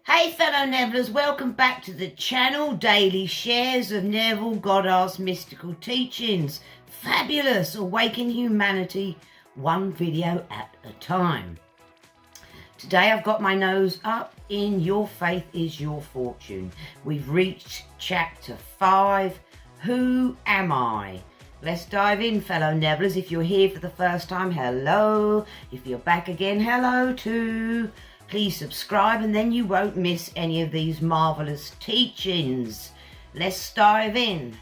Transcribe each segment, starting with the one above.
Hey fellow Nevillers, welcome back to the channel. Daily shares of Neville Goddard's mystical teachings. Fabulous. Awaken humanity, one video at a time. Today I've got my nose up in Your Faith is Your Fortune. We've reached chapter 5, Who Am I? Let's dive in, fellow Nevillers. If you're here for the first time, hello. If you're back again, hello too. Please subscribe and then you won't miss any of these marvellous teachings. Let's dive in.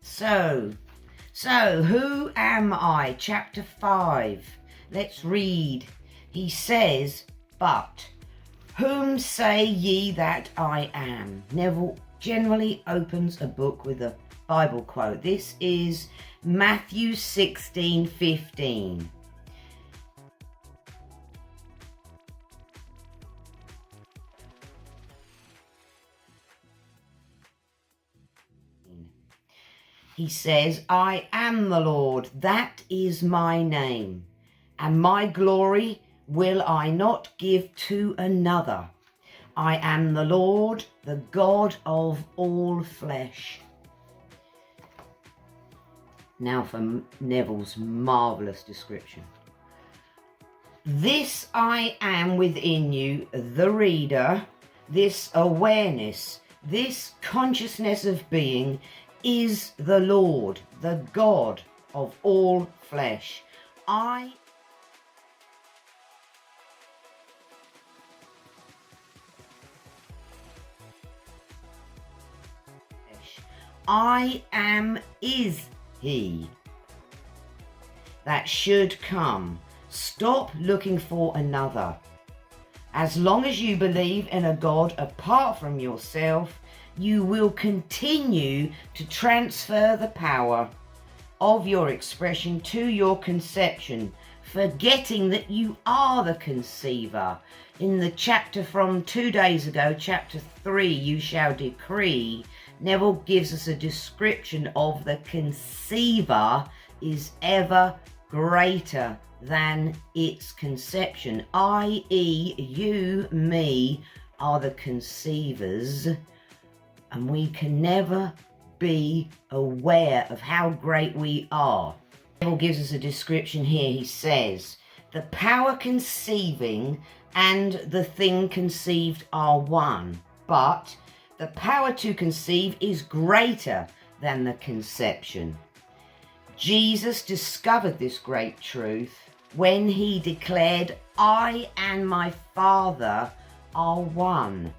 So, who am I? Chapter 5. Let's read. He says, but whom say ye that I am? Neville generally opens a book with a Bible quote. This is Matthew 16:15. He says, I am the Lord, that is my name, and my glory will I not give to another. I am the Lord, the God of all flesh. Now for Neville's marvellous description. This I am within you, the reader, this awareness, this consciousness of being is the Lord, the God of all flesh. I am is he that should come. Stop looking for another. As long as you believe in a God apart from yourself, you will continue to transfer the power of your expression to your conception, forgetting that you are the conceiver. In the chapter from 2 days ago, chapter 3, You Shall Decree, Neville gives us a description of the conceiver is ever greater than its conception, i.e. you, me, are the conceivers, and we can never be aware of how great we are. Neville gives us a description here. He says, the power conceiving and the thing conceived are one, but the power to conceive is greater than the conception. Jesus discovered this great truth when he declared, I and my Father are one.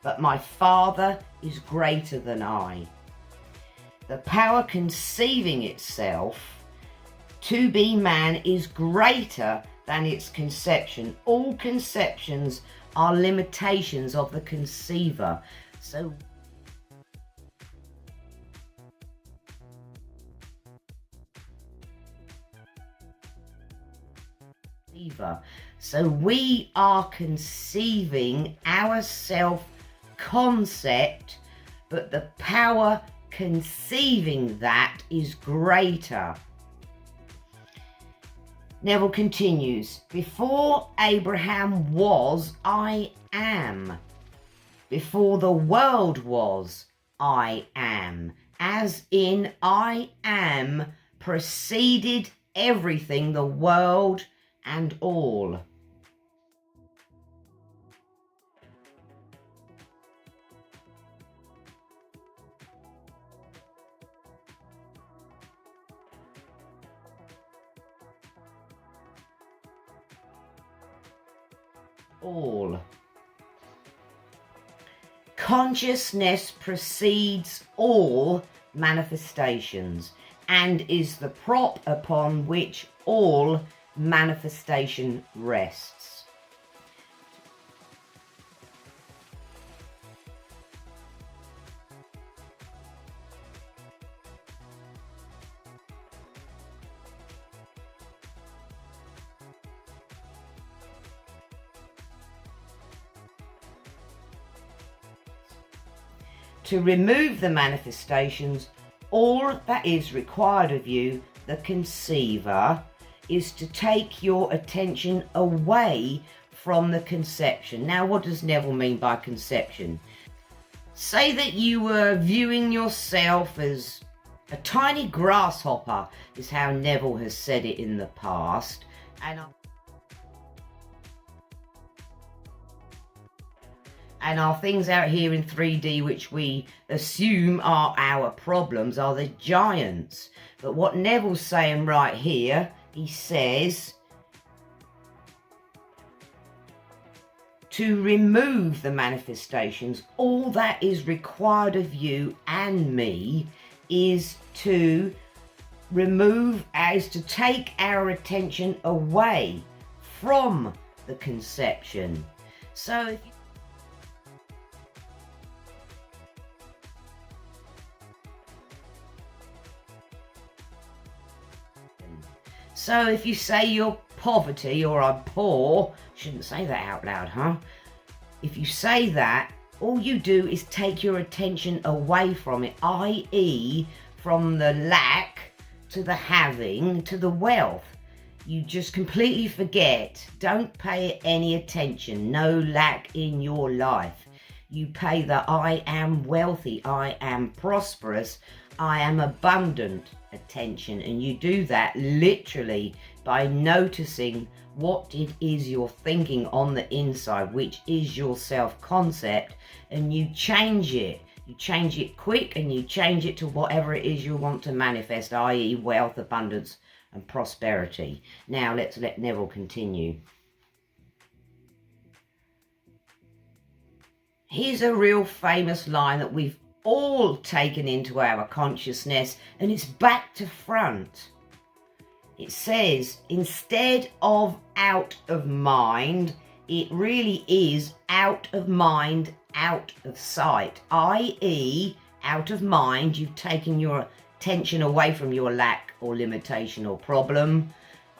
But my Father is greater than I. The power conceiving itself to be man is greater than its conception. All conceptions are limitations of the conceiver. So we are conceiving our self-concept, but the power conceiving that is greater. Neville continues, before Abraham was, I am. Before the world was, I am. As in, I am preceded everything, the world and all. All. Consciousness precedes all manifestations and is the prop upon which all manifestation rests. To remove the manifestations, all that is required of you, the conceiver, is to take your attention away from the conception. Now, what does Neville mean by conception? Say that you were viewing yourself as a tiny grasshopper, is how Neville has said it in the past. And our things out here in 3D, which we assume are our problems, are the giants. But what Neville's saying right here, he says, to remove the manifestations, all that is required of you and me is to take our attention away from the conception. So if you say you're poverty or I'm poor, shouldn't say that out loud, huh? If you say that, all you do is take your attention away from it, i.e. from the lack to the having to the wealth. You just completely forget, don't pay any attention, no lack in your life. You pay the I am wealthy, I am prosperous, I am abundant attention, and you do that literally by noticing what it is you're thinking on the inside, which is your self-concept, and you change it. You change it quick and you change it to whatever it is you want to manifest, i.e. wealth, abundance and prosperity. Now let's let Neville continue. Here's a real famous line that we've all taken into our consciousness, and it's back to front. It says, instead of out of mind, it really is out of mind, out of sight, i.e. out of mind, you've taken your attention away from your lack or limitation or problem,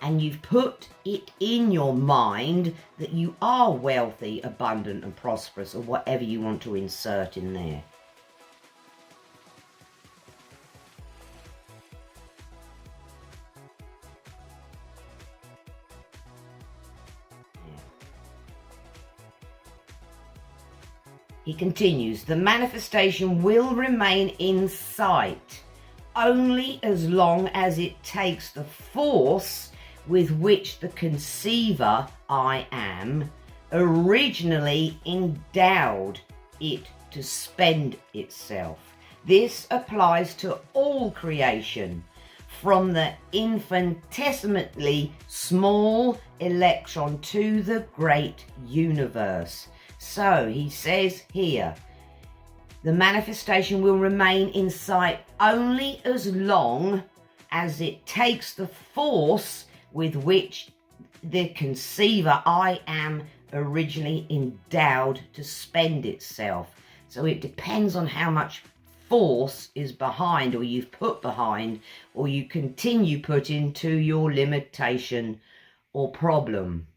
and you've put it in your mind that you are wealthy, abundant and prosperous, or whatever you want to insert in there. He continues, the manifestation will remain in sight only as long as it takes the force with which the conceiver, I am, originally endowed it to spend itself. This applies to all creation, from the infinitesimally small electron to the great universe. So he says here, the manifestation will remain in sight only as long as it takes the force with which the conceiver, I am, originally endowed to spend itself. So it depends on how much force is behind, or you've put behind, or you continue put into your limitation or problem.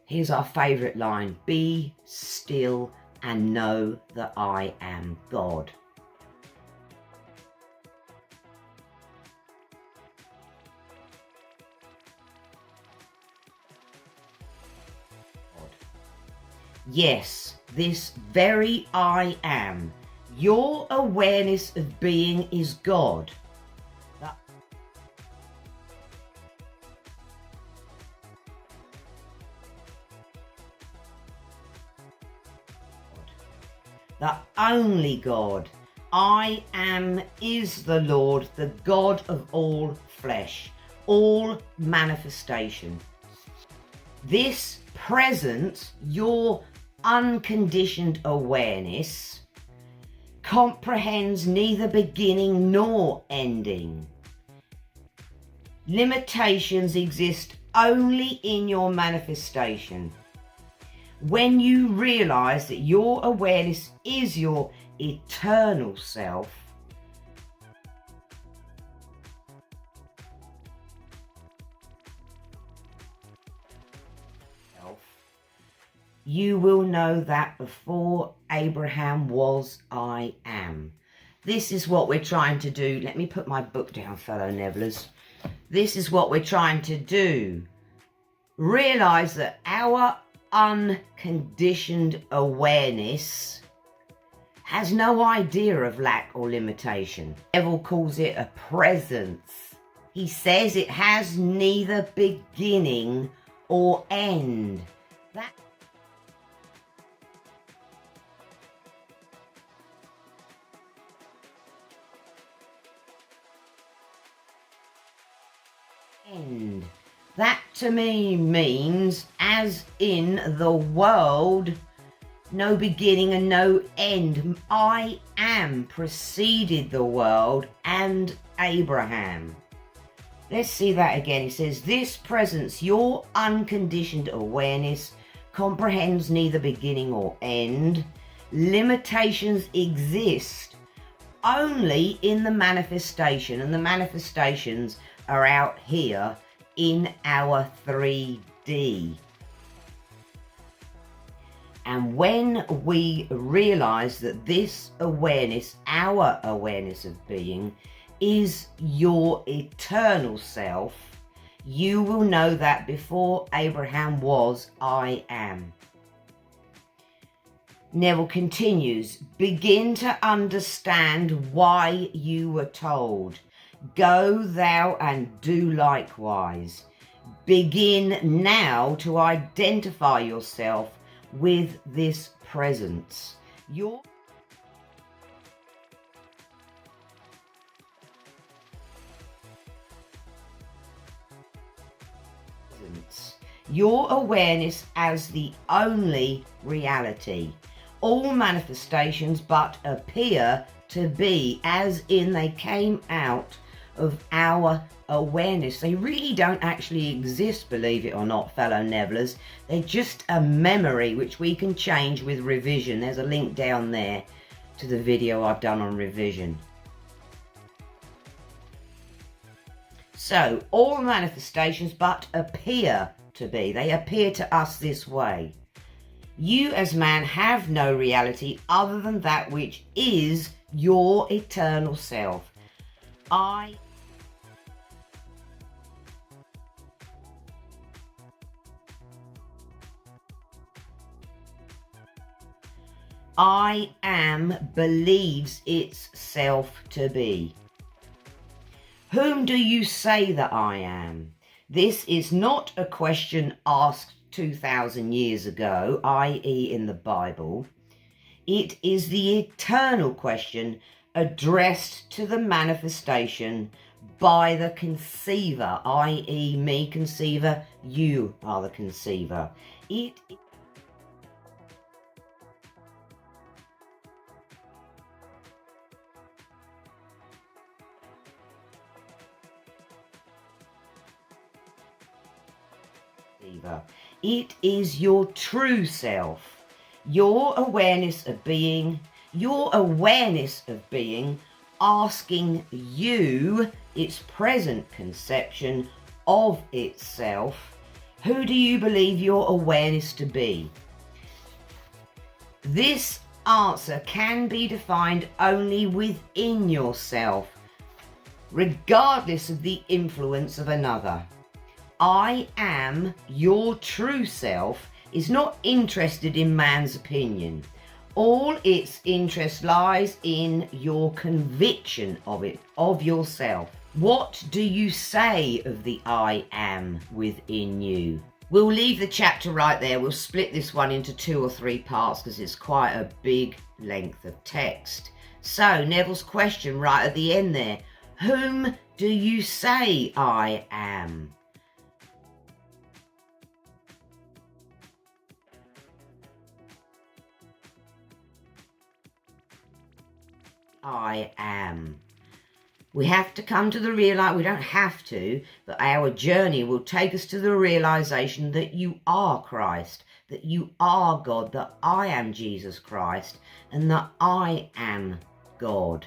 Here's our favourite line, be still and know that I am God. Yes, this very I am, your awareness of being is God. The only God. I am is the Lord, the God of all flesh, all manifestation. This present, your unconditioned awareness, comprehends neither beginning nor ending. Limitations exist only in your manifestation. When you realize that your awareness is your eternal self, you will know that before Abraham was, I am. This is what we're trying to do. Let me put my book down, fellow Nevillers. This is what we're trying to do. Realise that our unconditioned awareness has no idea of lack or limitation. Neville calls it a presence. He says it has neither beginning or end. That end. That to me means, as in the world, no beginning and no end. I am preceded the world and Abraham. Let's see that again. He says, this presence, your unconditioned awareness, comprehends neither beginning or end. Limitations exist only in the manifestation, and the manifestations are out here in our 3D. And when we realize that this awareness, our awareness of being, is your eternal self, you will know that before Abraham was, I am. Neville continues, begin to understand why you were told, go thou and do likewise. Begin now to identify yourself with this presence. Your awareness as the only reality. All manifestations but appear to be, as in they came out of our awareness. They really don't actually exist, believe it or not, fellow Nevillers. They're just a memory which we can change with revision. There's a link down there to the video I've done on revision. So, all manifestations but appear to be. They appear to us this way. You as man have no reality other than that which is your eternal self. I am believes itself to be. Whom do you say that I am? This is not a question asked 2,000 years ago, i.e. in the Bible. It is the eternal question addressed to the manifestation by the conceiver, i.e. me, conceiver, you are the conceiver. It is your true self, your awareness of being, asking you, its present conception of itself, who do you believe your awareness to be? This answer can be defined only within yourself, regardless of the influence of another. I am, your true self, is not interested in man's opinion. All its interest lies in your conviction of it, of yourself. What do you say of the I am within you? We'll leave the chapter right there. We'll split this one into 2 or 3 parts because it's quite a big length of text. So, Neville's question right at the end there. Whom do you say I am? I am. We have to come to the realize, we don't have to, but our journey will take us to the realization that you are Christ, that you are God, that I am Jesus Christ, and that I am God.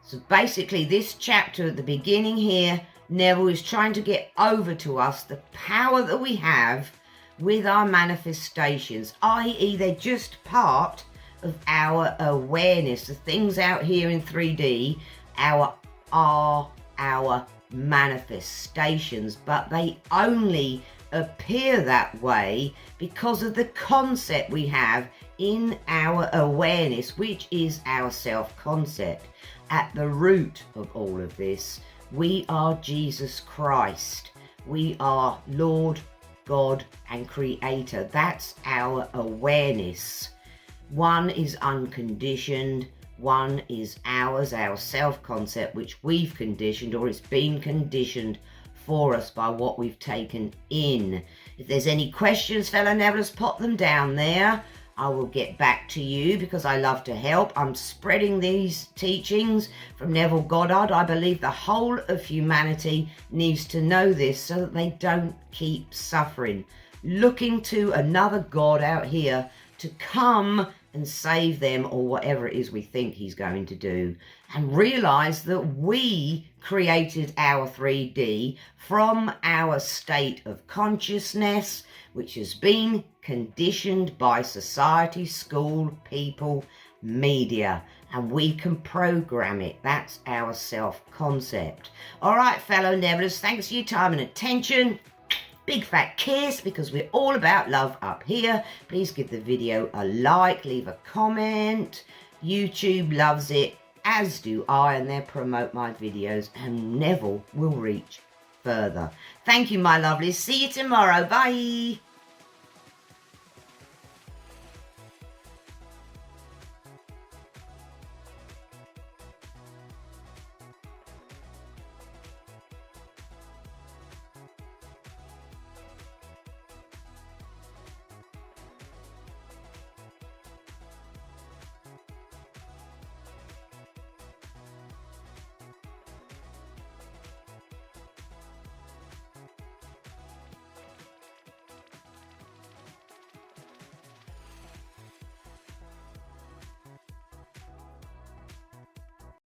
So basically this chapter at the beginning here, Neville is trying to get over to us the power that we have with our manifestations, i.e. they're just part of our awareness. The things out here in 3D are our manifestations, but they only appear that way because of the concept we have in our awareness, which is our self-concept. At the root of all of this, we are Jesus Christ. We are Lord, God, and Creator. That's our awareness. One is unconditioned, one is ours, our self-concept, which we've conditioned, or it's been conditioned for us by what we've taken in. If there's any questions, fellow Nevillers, pop them down there. I will get back to you because I love to help. I'm spreading these teachings from Neville Goddard. I believe the whole of humanity needs to know this so that they don't keep suffering, looking to another God out here to come and save them, or whatever it is we think he's going to do, and realize that we created our 3D from our state of consciousness, which has been conditioned by society, school, people, media, and we can program it. That's our self-concept. All right, fellow Nevillers, thanks for your time and attention. Big fat kiss, because we're all about love up here. Please give the video a like, leave a comment. YouTube loves it, as do I, and they promote my videos, and Neville will reach further. Thank you, my lovelies. See you tomorrow. Bye.